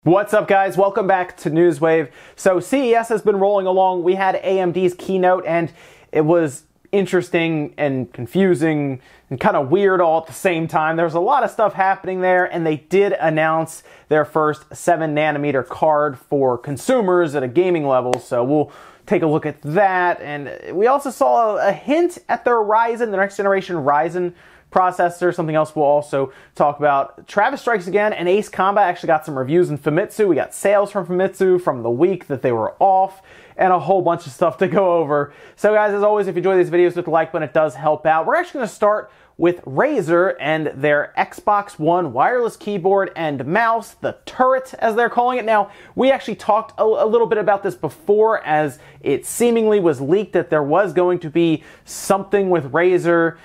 What's up, guys? Welcome back to Newswave. So CES has been rolling along. We had AMD's keynote, and it was interesting and confusing and kind of weird all at the same time. There's a lot of stuff happening there, and they did announce their first 7nm card for consumers at a gaming level, so we'll take a look at that. And we also saw a hint at their Ryzen, the next generation Ryzen processor. Something else we'll also talk about. Travis Strikes Again and Ace Combat actually got some reviews in Famitsu. We got sales from Famitsu from the week that they were off, and a whole bunch of stuff to go over. So guys, as always, if you enjoy these videos, hit the like button. It does help out. We're actually going to start with Razer and their Xbox One wireless keyboard and mouse, the turret as they're calling it. Now, we actually talked a little bit about this before, as it seemingly was leaked that there was going to be something with Razer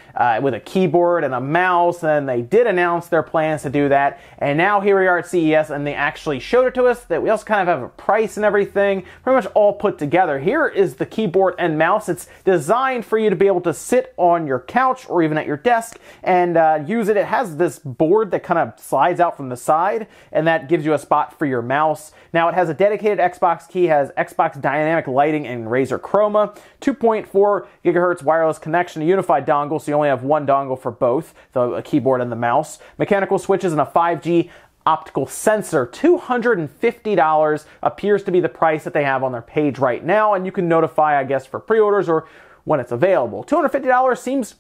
with a keyboard and a mouse, and they did announce their plans to do that. And now here we are at CES, and they actually showed it to us. That we also kind of have a price and everything, pretty much all put together. Here is the keyboard and mouse. It's designed for you to be able to sit on your couch or even at your desk and use it. It has this board that kind of slides out from the side, and that gives you a spot for your mouse. Now, it has a dedicated Xbox key, has Xbox dynamic lighting and Razer Chroma, 2.4 gigahertz wireless connection, a unified dongle, so you only have one dongle for both, the keyboard and the mouse, mechanical switches, and a 5G optical sensor. $250 appears to be the price that they have on their page right now, and you can notify, I guess, for pre-orders or when it's available. $250 seems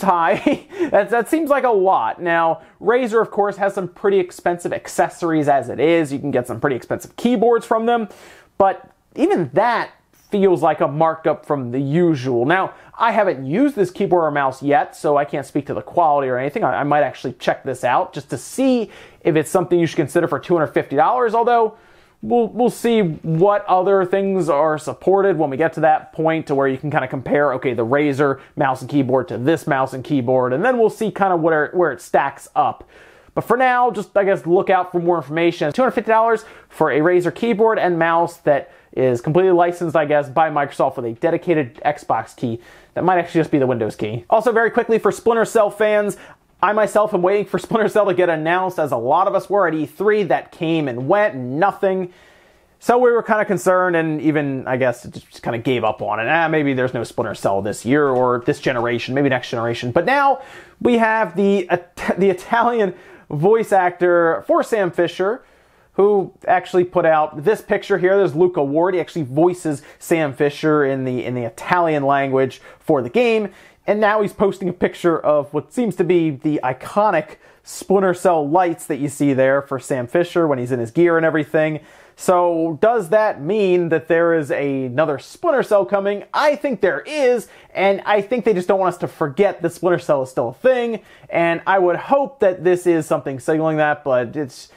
high. that seems like a lot. Now, Razer, of course, has some pretty expensive accessories as it is. You can get some pretty expensive keyboards from them, but even that feels like a markup from the usual. Now, I haven't used this keyboard or mouse yet, so I can't speak to the quality or anything. I might actually check this out just to see if it's something you should consider for $250, although we'll see what other things are supported when we get to that point to where you can kind of compare, okay, the Razer mouse and keyboard to this mouse and keyboard, and then we'll see kind of where it stacks up. But for now, just, I guess, look out for more information. $250 for a Razer keyboard and mouse that is completely licensed, I guess, by Microsoft with a dedicated Xbox key. That might actually just be the Windows key. Also, very quickly, for Splinter Cell fans, I myself am waiting for Splinter Cell to get announced, as a lot of us were at E3. That came and went, and nothing. So we were kind of concerned, and even, I guess, just kind of gave up on it. Maybe there's no Splinter Cell this year or this generation, maybe next generation. But now we have the Italian voice actor for Sam Fisher, who actually put out this picture here. There's Luca Ward. He actually voices Sam Fisher in the Italian language for the game. And now he's posting a picture of what seems to be the iconic Splinter Cell lights that you see there for Sam Fisher when he's in his gear and everything. So does that mean that there is another Splinter Cell coming? I think there is, and I think they just don't want us to forget that Splinter Cell is still a thing, and I would hope that this is something signaling that, but it's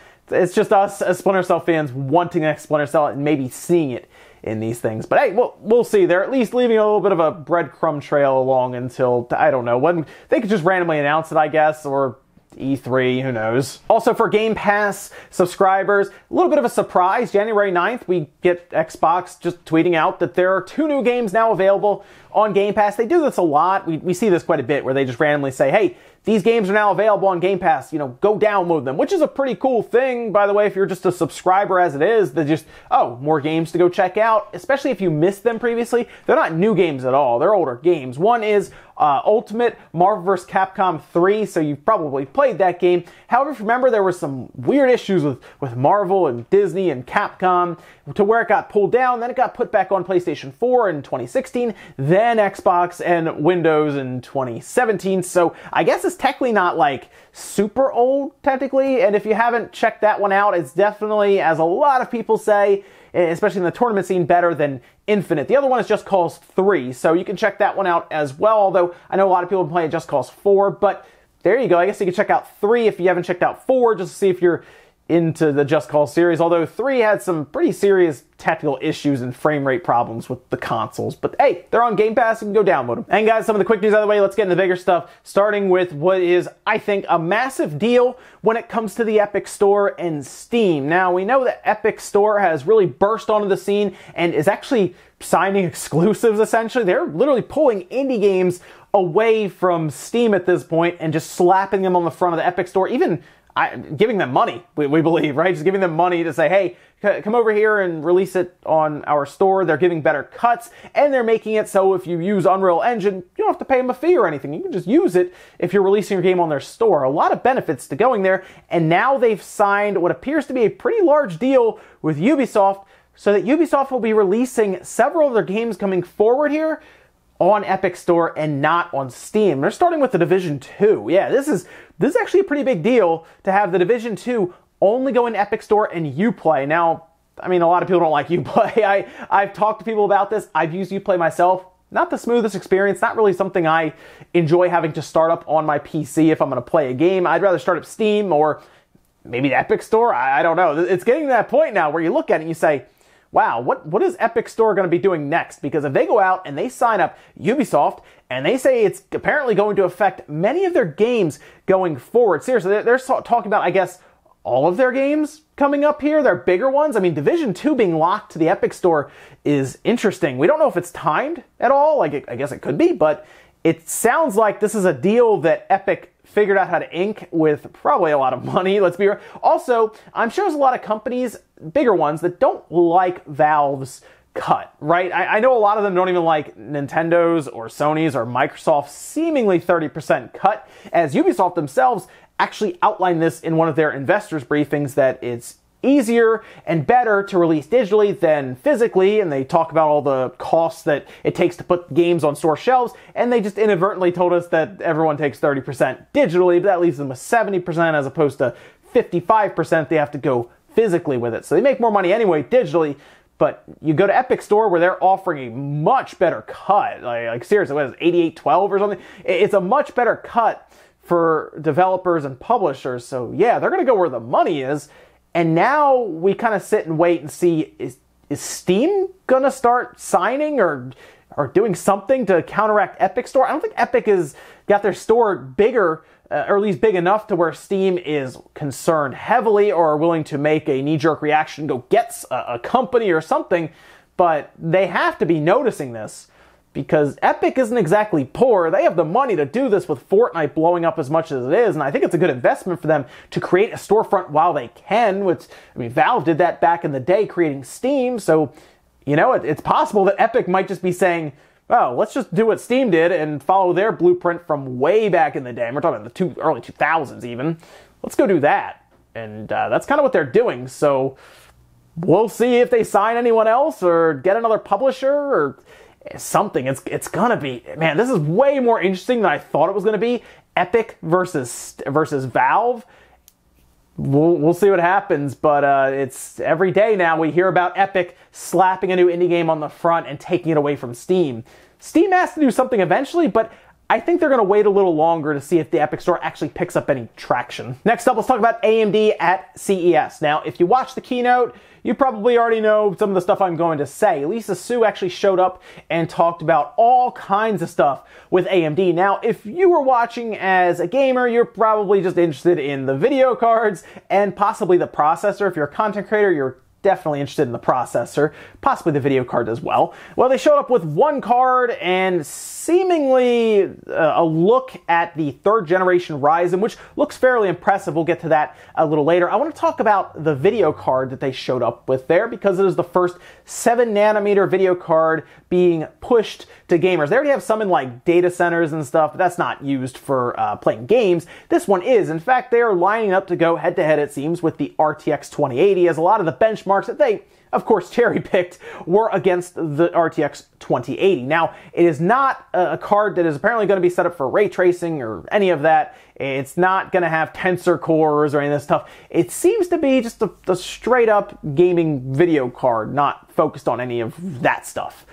just us as Splinter Cell fans wanting an Splinter Cell and maybe seeing it in these things. But hey, we'll see. They're at least leaving a little bit of a breadcrumb trail along until, I don't know, when they could just randomly announce it, I guess, or E3, who knows. Also, for Game Pass subscribers, a little bit of a surprise. January 9th, we get Xbox just tweeting out that there are 2 new games now available on Game Pass. They do this a lot. We see this quite a bit, where they just randomly say, hey, these games are now available on Game Pass, go download them, which is a pretty cool thing, by the way, if you're just a subscriber as it is, that just, oh, more games to go check out, especially if you missed them previously. They're not new games at all. They're older games. One is Ultimate Marvel vs. Capcom 3, so you've probably played that game. However, if you remember, there were some weird issues with Marvel and Disney and Capcom to where it got pulled down, then it got put back on PlayStation 4 in 2016, then Xbox and Windows in 2017, so I guess it's technically not like super old, technically, and if you haven't checked that one out, it's definitely, as a lot of people say, especially in the tournament scene, better than Infinite. The other one is Just Cause 3, so you can check that one out as well, although I know a lot of people play Just Cause 4, but there you go. I guess you can check out 3 if you haven't checked out 4, just to see if you're into the Just Cause series, although 3 had some pretty serious technical issues and frame rate problems with the consoles. But hey, they're on Game Pass, you can go download them. And guys, some of the quick news out of the way, let's get into the bigger stuff, starting with what is, I think, a massive deal when it comes to the Epic Store and Steam. Now, we know that Epic Store has really burst onto the scene and is actually signing exclusives, essentially. They're literally pulling indie games away from Steam at this point and just slapping them on the front of the Epic Store. Even giving them money, we believe, right? Just giving them money to say, hey, come over here and release it on our store. They're giving better cuts, and they're making it so if you use Unreal Engine, you don't have to pay them a fee or anything. You can just use it if you're releasing your game on their store. A lot of benefits to going there, and now they've signed what appears to be a pretty large deal with Ubisoft, so that Ubisoft will be releasing several of their games coming forward here on Epic Store and not on Steam. They're starting with The Division 2. Yeah, this is actually a pretty big deal to have The Division 2 only go in Epic Store and Uplay. Now, I mean, a lot of people don't like Uplay. I've talked to people about this. I've used Uplay myself. Not the smoothest experience, not really something I enjoy having to start up on my PC if I'm going to play a game. I'd rather start up Steam or maybe the Epic Store. I don't know. It's getting to that point now where you look at it and you say, wow, what is Epic Store going to be doing next? Because if they go out and they sign up Ubisoft and they say it's apparently going to affect many of their games going forward, seriously, they're talking about, I guess, all of their games coming up here, their bigger ones. I mean, Division 2 being locked to the Epic Store is interesting. We don't know if it's timed at all. Like, I guess it could be, but it sounds like this is a deal that Epic figured out how to ink with probably a lot of money, let's be real. Also, I'm sure there's a lot of companies, bigger ones, that don't like Valve's cut, right? I know a lot of them don't even like Nintendo's or Sony's or Microsoft's seemingly 30% cut, as Ubisoft themselves actually outlined this in one of their investors' briefings, that it's easier and better to release digitally than physically, and they talk about all the costs that it takes to put games on store shelves, and they just inadvertently told us that everyone takes 30% digitally, but that leaves them with 70% as opposed to 55% they have to go physically with it. So they make more money anyway digitally, but you go to Epic Store where they're offering a much better cut, like seriously, what is it, 8812 or something? It's a much better cut for developers and publishers, so yeah, they're gonna go where the money is. And now we kind of sit and wait and see, is Steam going to start signing or doing something to counteract Epic Store? I don't think Epic has got their store bigger, or at least big enough to where Steam is concerned heavily or willing to make a knee-jerk reaction, go get a company or something. But they have to be noticing this, because Epic isn't exactly poor. They have the money to do this with Fortnite blowing up as much as it is, and I think it's a good investment for them to create a storefront while they can, which, I mean, Valve did that back in the day creating Steam, so, you know, it's possible that Epic might just be saying, oh, let's just do what Steam did and follow their blueprint from way back in the day. And we're talking about the early 2000s even. Let's go do that. And that's kind of what they're doing, so we'll see if they sign anyone else or get another publisher or something. It's gonna be, man, this is way more interesting than I thought it was gonna be. Epic versus Valve. We'll see what happens, but it's every day now we hear about Epic slapping a new indie game on the front and taking it away from Steam. Steam has to do something eventually, but I think they're going to wait a little longer to see if the Epic Store actually picks up any traction. Next up, let's talk about AMD at CES. Now, if you watched the keynote, you probably already know some of the stuff I'm going to say. Lisa Su actually showed up and talked about all kinds of stuff with AMD. Now, if you were watching as a gamer, you're probably just interested in the video cards and possibly the processor. If you're a content creator, you're definitely interested in the processor, possibly the video card as well. Well, they showed up with one card and seemingly a look at the third generation Ryzen, which looks fairly impressive. We'll get to that a little later. I want to talk about the video card that they showed up with there, because it is the first 7nm video card being pushed to gamers. They already have some in like data centers and stuff, but that's not used for playing games. This one is. In fact, they are lining up to go head-to-head, it seems, with the RTX 2080, as a lot of the benchmarks that they, of course, cherry-picked were against the RTX 2080. Now, it is not a card that is apparently going to be set up for ray tracing or any of that. It's not going to have tensor cores or any of this stuff. It seems to be just a straight-up gaming video card, not focused on any of that stuff.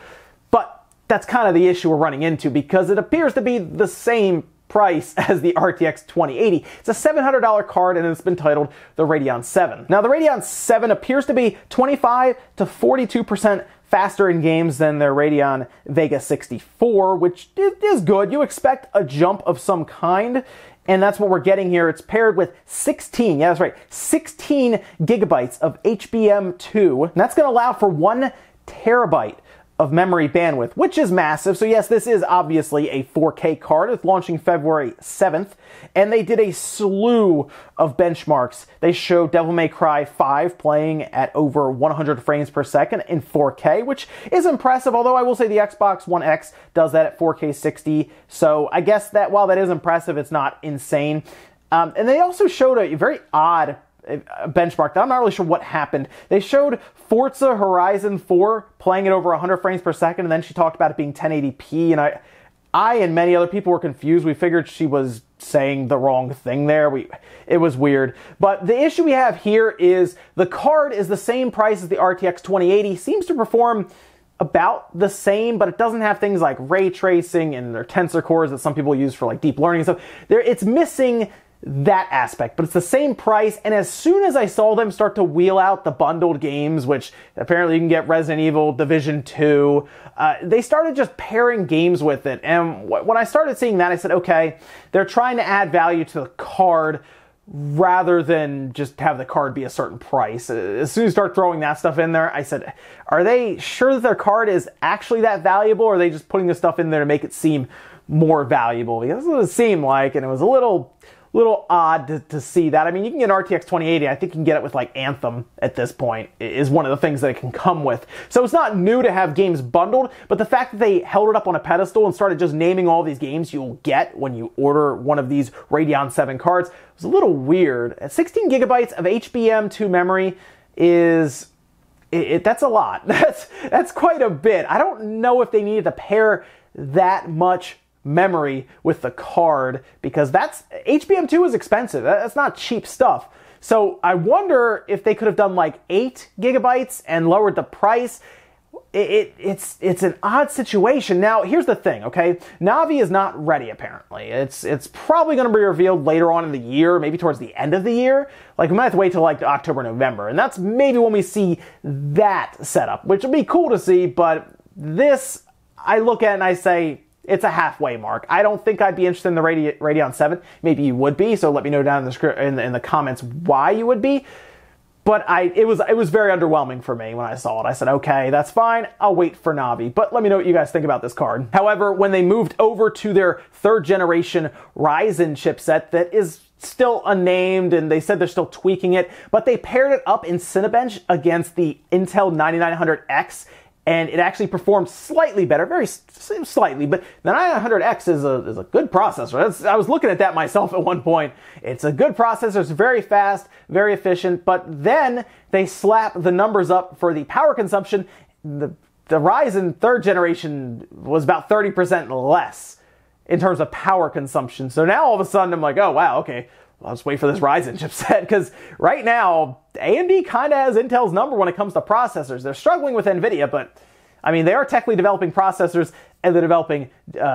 But that's kind of the issue we're running into, because it appears to be the same price as the RTX 2080. It's a $700 card, and it's been titled the Radeon 7. Now, the Radeon 7 appears to be 25 to 42% faster in games than their Radeon Vega 64, which is good. You expect a jump of some kind, and that's what we're getting here. It's paired with 16, yeah, that's right, 16 gigabytes of HBM2, and that's going to allow for 1 terabyte of memory bandwidth, which is massive. So yes, this is obviously a 4K card. It's launching February 7th, and they did a slew of benchmarks. They showed Devil May Cry 5 playing at over 100 frames per second in 4K, which is impressive, although I will say the Xbox One X does that at 4K 60, so I guess that while that is impressive, it's not insane. And they also showed a very odd benchmark. I'm not really sure what happened. They showed Forza Horizon 4 playing at over 100 frames per second, and then she talked about it being 1080p, and I and many other people were confused. We figured she was saying the wrong thing there. It was weird. But the issue we have here is the card is the same price as the RTX 2080, seems to perform about the same, but it doesn't have things like ray tracing and their tensor cores that some people use for like deep learning and stuff. It's missing that aspect, but it's the same price. And as soon as I saw them start to wheel out the bundled games, which apparently you can get Resident Evil, Division 2, they started just pairing games with it. And when I started seeing that, I said, okay, they're trying to add value to the card rather than just have the card be a certain price. As soon as you start throwing that stuff in there, I said, are they sure that their card is actually that valuable, or are they just putting this stuff in there to make it seem more valuable? Because that's what it seemed like, and it was a little odd to see that. I mean, you can get an RTX 2080. I think you can get it with like Anthem at this point is one of the things that it can come with. So it's not new to have games bundled, but the fact that they held it up on a pedestal and started just naming all these games you'll get when you order one of these Radeon 7 cards was a little weird. At 16 gigabytes of HBM2 memory is... that's a lot. That's quite a bit. I don't know if they needed to pair that much memory with the card, because HBM2 is expensive. That's not cheap stuff. So I wonder if they could have done like 8 gigabytes and lowered the price. It's an odd situation. Now, here's the thing, okay? Navi is not ready, apparently. It's probably going to be revealed later on in the year, maybe towards the end of the year. Like, we might have to wait till like October, November, and that's maybe when we see that setup, which would be cool to see, but this, I look at and I say, it's a halfway mark. I don't think I'd be interested in the Radeon 7. Maybe you would be, so let me know down in the comments why you would be. But it was very underwhelming for me when I saw it. I said, okay, that's fine. I'll wait for Navi. But let me know what you guys think about this card. However, when they moved over to their 3rd generation Ryzen chipset that is still unnamed, and they said they're still tweaking it, but they paired it up in Cinebench against the Intel 9900X, and it actually performed slightly better, very slightly, but the 9900X is a good processor. I was looking at that myself at one point. It's a good processor, it's very fast, very efficient, but then they slap the numbers up for the power consumption. The Ryzen 3rd generation was about 30% less in terms of power consumption. So now all of a sudden I'm like, oh wow, okay, I'll just wait for this Ryzen chipset, because right now, AMD kind of has Intel's number when it comes to processors. They're struggling with NVIDIA, but, I mean, they are technically developing processors and they're developing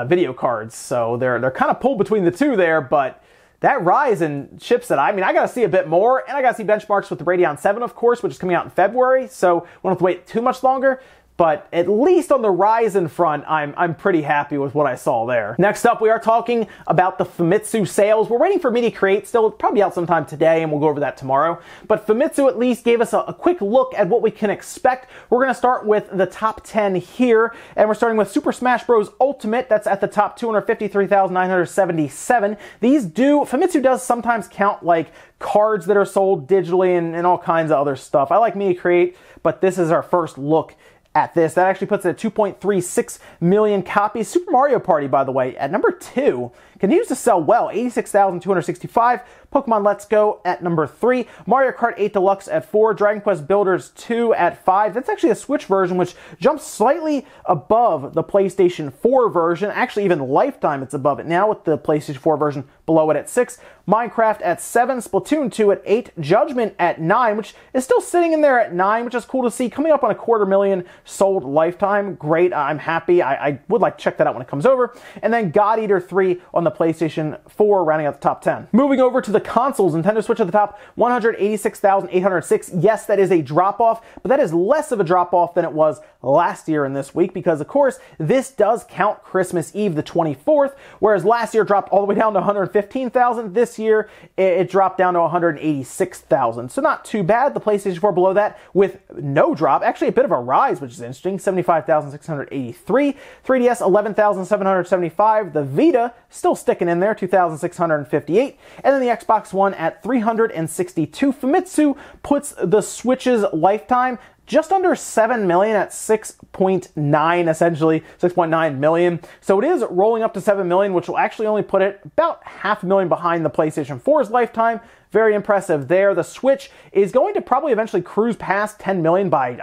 video cards, so they're kind of pulled between the two there, but that Ryzen chipset, I mean, I got to see a bit more, and I got to see benchmarks with the Radeon 7, of course, which is coming out in February, so we don't have to wait too much longer. But at least on the Ryzen front, I'm pretty happy with what I saw there. Next up, we are talking about the Famitsu sales. We're waiting for Media Create still, probably out sometime today, and we'll go over that tomorrow. But Famitsu at least gave us a quick look at what we can expect. We're going to start with the top 10 here, and we're starting with Super Smash Bros. Ultimate. That's at the top 253,977. Famitsu does sometimes count like cards that are sold digitally and all kinds of other stuff. I like Media Create, but this is our first look at this. That actually puts it at 2.36 million copies. Super Mario Party, by the way, at number 2, continues to sell well, 86,265. Pokemon Let's Go at number 3. Mario Kart 8 Deluxe at 4. Dragon Quest Builders 2 at 5. That's actually a Switch version, which jumps slightly above the PlayStation 4 version. Actually, even Lifetime, it's above it now, with the PlayStation 4 version below it at 6. Minecraft at 7. Splatoon 2 at 8. Judgment at 9, which is still sitting in there at 9, which is cool to see. Coming up on 250,000 sold Lifetime. Great, I'm happy. I would like to check that out when it comes over. And then God Eater 3 on the PlayStation 4, rounding out the top 10. Moving over to the consoles, Nintendo Switch at the top, 186,806. Yes, that is a drop-off, but that is less of a drop-off than it was last year in this week, because of course, this does count Christmas Eve, the 24th, whereas last year dropped all the way down to 115,000. This year, it dropped down to 186,000. So not too bad. The PlayStation 4 below that with no drop. Actually, a bit of a rise, which is interesting. 75,683. 3DS, 11,775. The Vita, still sticking in there, 2,658. And then the Xbox One at 362. Famitsu puts the Switch's lifetime just under 7 million at 6.9, essentially 6.9 million. So it is rolling up to 7 million, which will actually only put it about 500,000 behind the PlayStation 4's lifetime. Very impressive there. The Switch is going to probably eventually cruise past 10 million by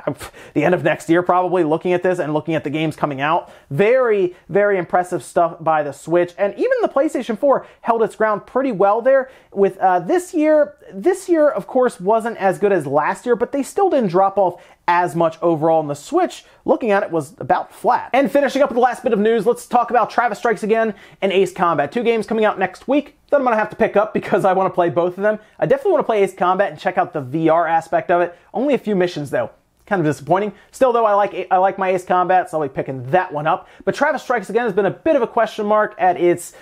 the end of next year, probably, looking at this and looking at the games coming out. Very, very impressive stuff by the Switch. And even the PlayStation 4 held its ground pretty well there. With this year, of course, wasn't as good as last year, but they still didn't drop off as much overall. And the Switch, looking at it, was about flat. And finishing up with the last bit of news, let's talk about Travis Strikes Again and Ace Combat. 2 games coming out next week that I'm going to have to pick up because I want to play both of them. I definitely want to play Ace Combat and check out the VR aspect of it. Only a few missions, though. Kind of disappointing. Still, though, I like my Ace Combat, so I'll be picking that one up. But Travis Strikes Again has been a bit of a question mark at its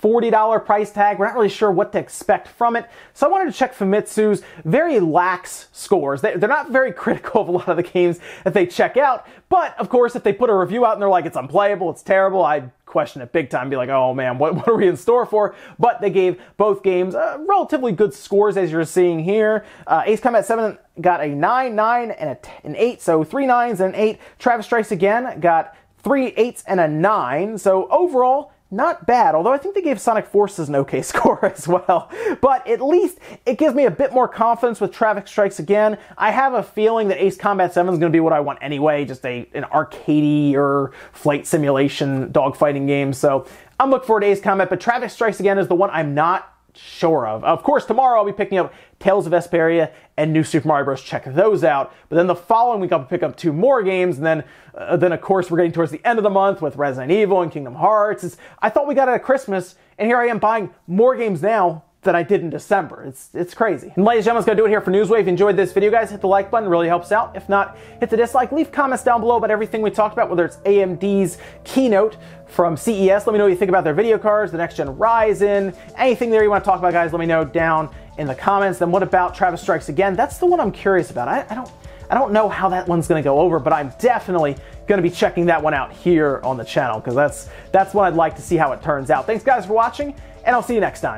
$40 price tag. We're not really sure what to expect from it. So I wanted to check Famitsu's very lax scores. They're not very critical of a lot of the games that they check out. But, of course, if they put a review out and they're like, it's unplayable, it's terrible, I'd question it big time, be like, oh man, what are we in store for? But they gave both games relatively good scores, as you're seeing here. Ace Combat 7 got a 9, 9, and an 8, so 3 9s and an 8. Travis Strikes Again got 3 8s and a 9, so overall, not bad, although I think they gave Sonic Forces an okay score as well. But at least it gives me a bit more confidence with Travis Strikes Again. I have a feeling that Ace Combat 7 is going to be what I want anyway, just an arcadey or flight simulation dogfighting game. So I'm looking forward to Ace Combat, but Travis Strikes Again is the one I'm not sure of. Of course, tomorrow I'll be picking up Tales of Vesperia and New Super Mario Bros. Check those out. But then the following week I'll pick up 2 more games, and then of course we're getting towards the end of the month with Resident Evil and Kingdom Hearts. I thought we got it at Christmas, and here I am buying more games now than I did in December. It's crazy. And ladies and gentlemen, that's going to do it here for Newswave. If you enjoyed this video, guys, hit the like button. It really helps out. If not, hit the dislike. Leave comments down below about everything we talked about, whether it's AMD's keynote from CES. Let me know what you think about their video cards, the next-gen Ryzen, anything there you want to talk about, guys. Let me know down in the comments. Then what about Travis Strikes Again? That's the one I'm curious about. I don't know how that one's going to go over, but I'm definitely going to be checking that one out here on the channel because that's one I'd like to see how it turns out. Thanks, guys, for watching, and I'll see you next time.